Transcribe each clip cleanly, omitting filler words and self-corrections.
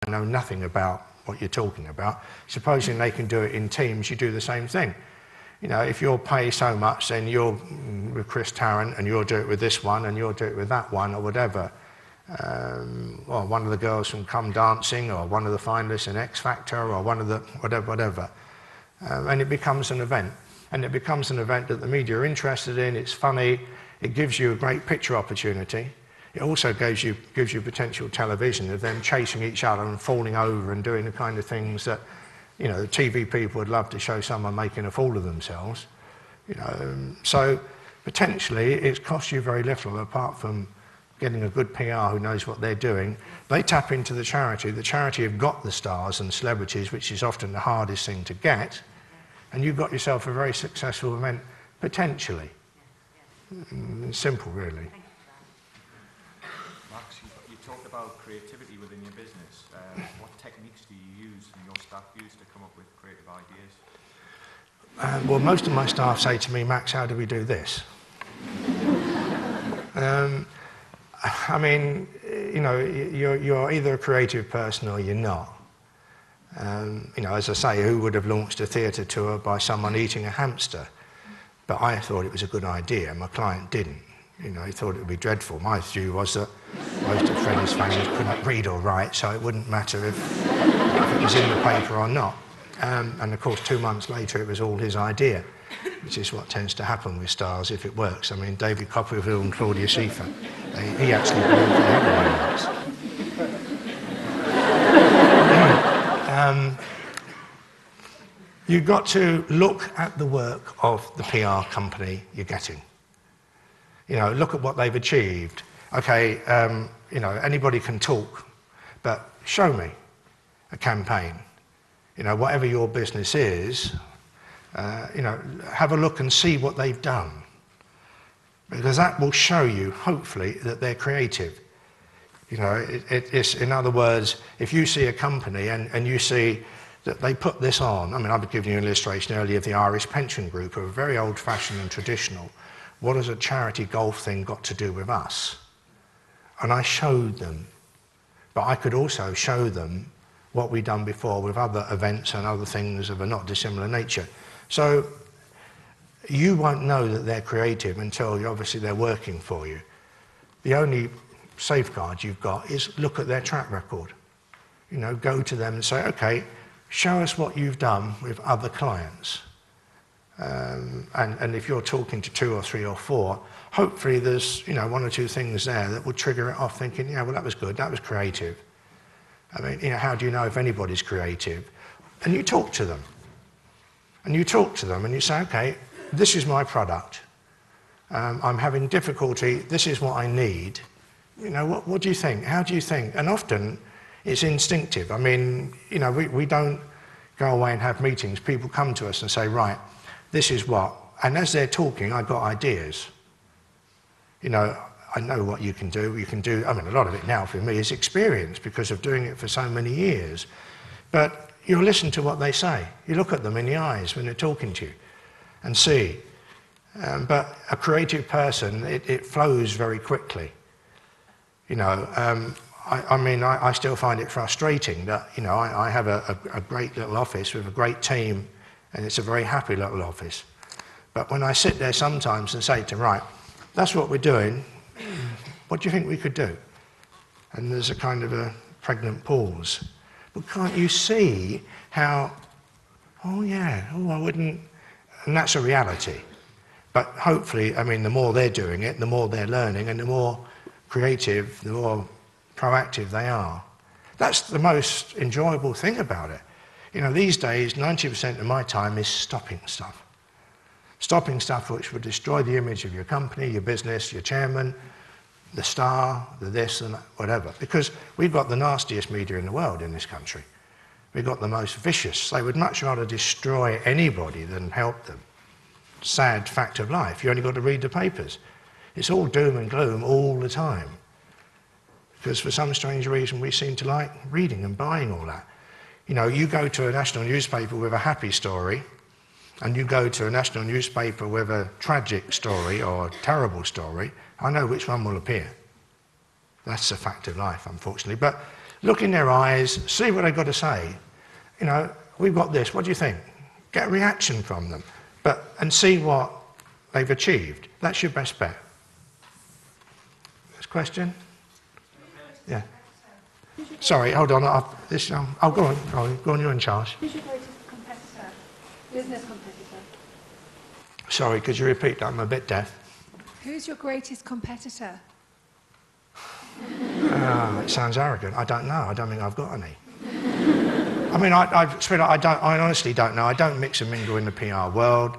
know nothing about what you're talking about. Supposing they can do it in teams, you do the same thing. You know, if you'll pay so much, then you'll with Chris Tarrant, and you'll do it with this one, and you'll do it with that one, or whatever. Or one of the girls from Come Dancing, or one of the finalists in X Factor, or one of the whatever. And it becomes an event. And it becomes an event that the media are interested in. It's funny. It gives you a great picture opportunity. It also gives you potential television of them chasing each other and falling over and doing the kind of things that, you know, the TV people would love to show someone making a fool of themselves. You know, so potentially it's cost you very little apart from getting a good PR who knows what they're doing. They tap into the charity. The charity have got the stars and celebrities, which is often the hardest thing to get, and you've got yourself a very successful event, potentially. Simple, really. Max, you talked about creativity within your business. What techniques do you use and your staff use to come up with creative ideas? Well, most of my staff say to me, Max, how do we do this? I mean, you know, you're either a creative person or you're not. You know, as I say, who would have launched a theatre tour by someone eating a hamster? But I thought it was a good idea. My client didn't. You know, he thought it would be dreadful. My view was that most of Freddie's fans couldn't read or write, so it wouldn't matter if it was in the paper or not. And of course, 2 months later, it was all his idea, which is what tends to happen with stars if it works. I mean, David Copperfield and Claudia Schiffer, he actually believed they had one. You've got to look at the work of the PR company you're getting. You know, look at what they've achieved. Okay, you know, anybody can talk, but show me a campaign. You know, whatever your business is, you know, have a look and see what they've done. Because that will show you, hopefully, that they're creative. You know, it's, in other words, if you see a company and you see that they put this on, I mean, I've given you an illustration earlier of the Irish Pension Group, who are very old-fashioned and traditional. What has a charity golf thing got to do with us? And I showed them. But I could also show them what we've done before with other events and other things of a not dissimilar nature. So you won't know that they're creative until obviously they're working for you. The only safeguard you've got is look at their track record. You know, go to them and say, okay, show us what you've done with other clients. And if you're talking to 2 or 3 or 4, hopefully there's, you know, 1 or 2 things there that will trigger it off thinking, yeah, well, that was good, that was creative. I mean, you know, how do you know if anybody's creative? And you talk to them. And you talk to them and you say, okay, this is my product. I'm having difficulty, this is what I need. You know, what do you think? How do you think? And often it's instinctive. I mean, you know, we don't go away and have meetings. People come to us and say, right, this is what. And as they're talking, I've got ideas. You know, I know what you can do. You can do, I mean, a lot of it now for me is experience because of doing it for so many years. But you listen to what they say. You look at them in the eyes when they're talking to you and see. But a creative person, it flows very quickly. You know, I mean, I still find it frustrating that, you know, I have a great little office with a great team, and it's a very happy little office. But when I sit there sometimes and say to them, right, that's what we're doing, what do you think we could do? And there's a kind of a pregnant pause. But can't you see how, oh yeah, oh, I wouldn't, and that's a reality. But hopefully, I mean, the more they're doing it, the more they're learning, and the more creative, the more proactive they are. That's the most enjoyable thing about it. You know, these days, 90% of my time is stopping stuff. Stopping stuff which would destroy the image of your company, your business, your chairman, the star, the this and that, whatever. Because we've got the nastiest media in the world in this country. We've got the most vicious. They would much rather destroy anybody than help them. Sad fact of life. You only got to read the papers. It's all doom and gloom all the time. Because for some strange reason we seem to like reading and buying all that. You know, you go to a national newspaper with a happy story, and you go to a national newspaper with a tragic story or a terrible story, I know which one will appear. That's a fact of life, unfortunately. But Look in their eyes, see what they've got to say. You know, we've got this, what do you think? Get a reaction from them, and see what they've achieved. That's your best bet. Next question? Yeah. Sorry, hold on. Go on, you're in charge. Who's your greatest competitor? Business competitor? Sorry, could you repeat that? I'm a bit deaf. Who's your greatest competitor? It sounds arrogant. I don't know. I don't think I've got any. I mean, I honestly don't know. I don't mix and mingle in the PR world.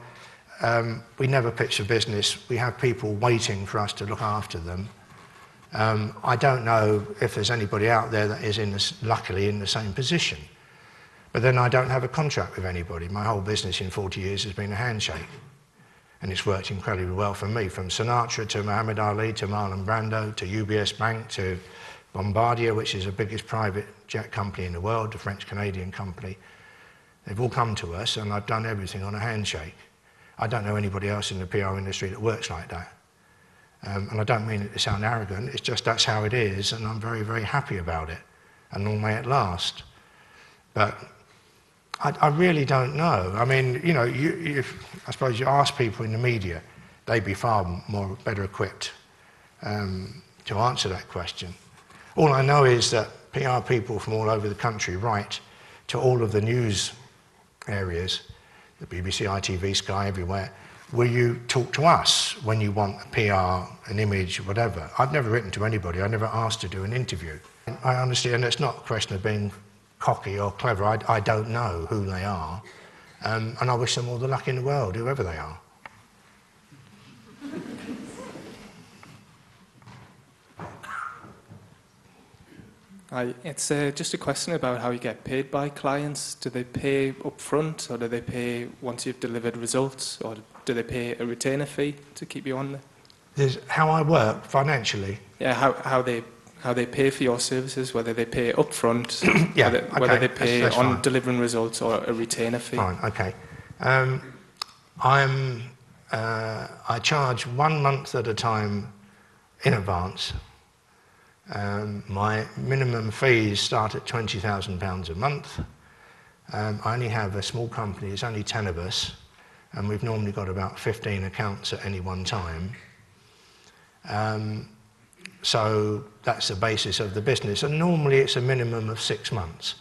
We never pitch a business. We have people waiting for us to look after them. I don't know if there's anybody out there that is luckily in the same position. But then I don't have a contract with anybody. My whole business in 40 years has been a handshake. And it's worked incredibly well for me, from Sinatra to Muhammad Ali to Marlon Brando to UBS Bank to Bombardier, which is the biggest private jet company in the world, the French-Canadian company. They've all come to us, and I've done everything on a handshake. I don't know anybody else in the PR industry that works like that. And I don't mean it to sound arrogant, it's just that's how it is, and I'm very, very happy about it, and long may it last. But I really don't know. I mean, you know, I suppose you ask people in the media, they'd be far better equipped to answer that question. All I know is that PR people from all over the country write to all of the news areas, the BBC, ITV, Sky, everywhere. Will you talk to us when you want a PR, an image, whatever? I've never written to anybody. I never asked to do an interview. I honestly, and it's not a question of being cocky or clever. I don't know who they are. And I wish them all the luck in the world, whoever they are. It's just a question about how you get paid by clients. Do they pay up front, or do they pay once you've delivered results, or do they pay a retainer fee to keep you on there? There's how I work financially. Yeah, how they pay for your services, whether they pay up front, yeah, whether they pay that's on fine. Delivering results or a retainer fee. Fine, okay. I charge 1 month at a time in advance. My minimum fees start at £20,000 a month. I only have a small company, it's only 10 of us, and we've normally got about 15 accounts at any one time. So that's the basis of the business, and normally it's a minimum of 6 months.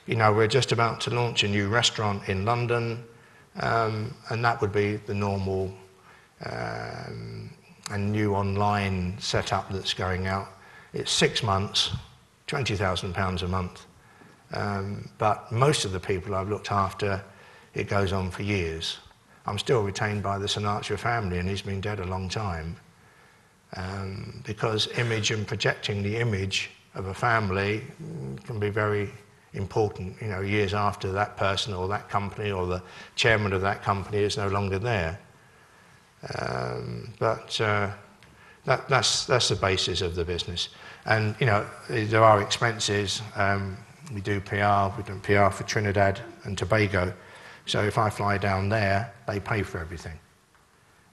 You know, we're just about to launch a new restaurant in London, and that would be the normal and new online setup that's going out. It's 6 months, £20,000 a month, but most of the people I've looked after, it goes on for years. I'm still retained by the Sinatra family, and he's been dead a long time, because image and projecting the image of a family can be very important, you know, years after that person or that company or the chairman of that company is no longer there. That's the basis of the business. And, you know, there are expenses. We do PR, we've done PR for Trinidad and Tobago. So if I fly down there, they pay for everything.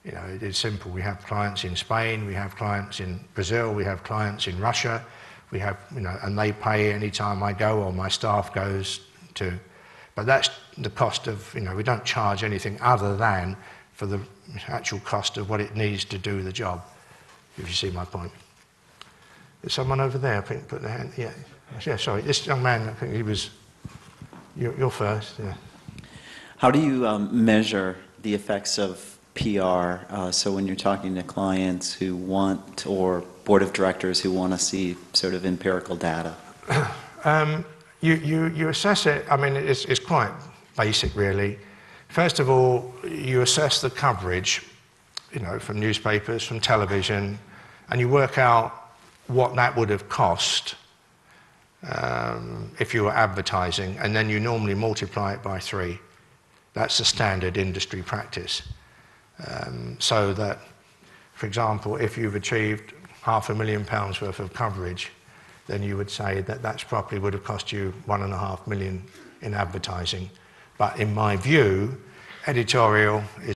You know, it's simple. We have clients in Spain, we have clients in Brazil, we have clients in Russia, we have, you know, and they pay any time I go or my staff goes to. But that's the cost of, you know, we don't charge anything other than for the actual cost of what it needs to do the job, if you see my point. There's someone over there, I think, put their hand, yeah, sorry, this young man, I think he was, you're first, yeah. How do you measure the effects of PR? So when you're talking to clients who want, or board of directors who want to see sort of empirical data? You assess it, I mean, it's quite basic, really. First of all, you assess the coverage, you know, from newspapers, from television, and you work out what that would have cost if you were advertising, and then you normally multiply it by 3. That's the standard industry practice. So that, for example, if you've achieved £500,000 worth of coverage, then you would say that that's probably would have cost you £1.5 million in advertising. But in my view, editorial is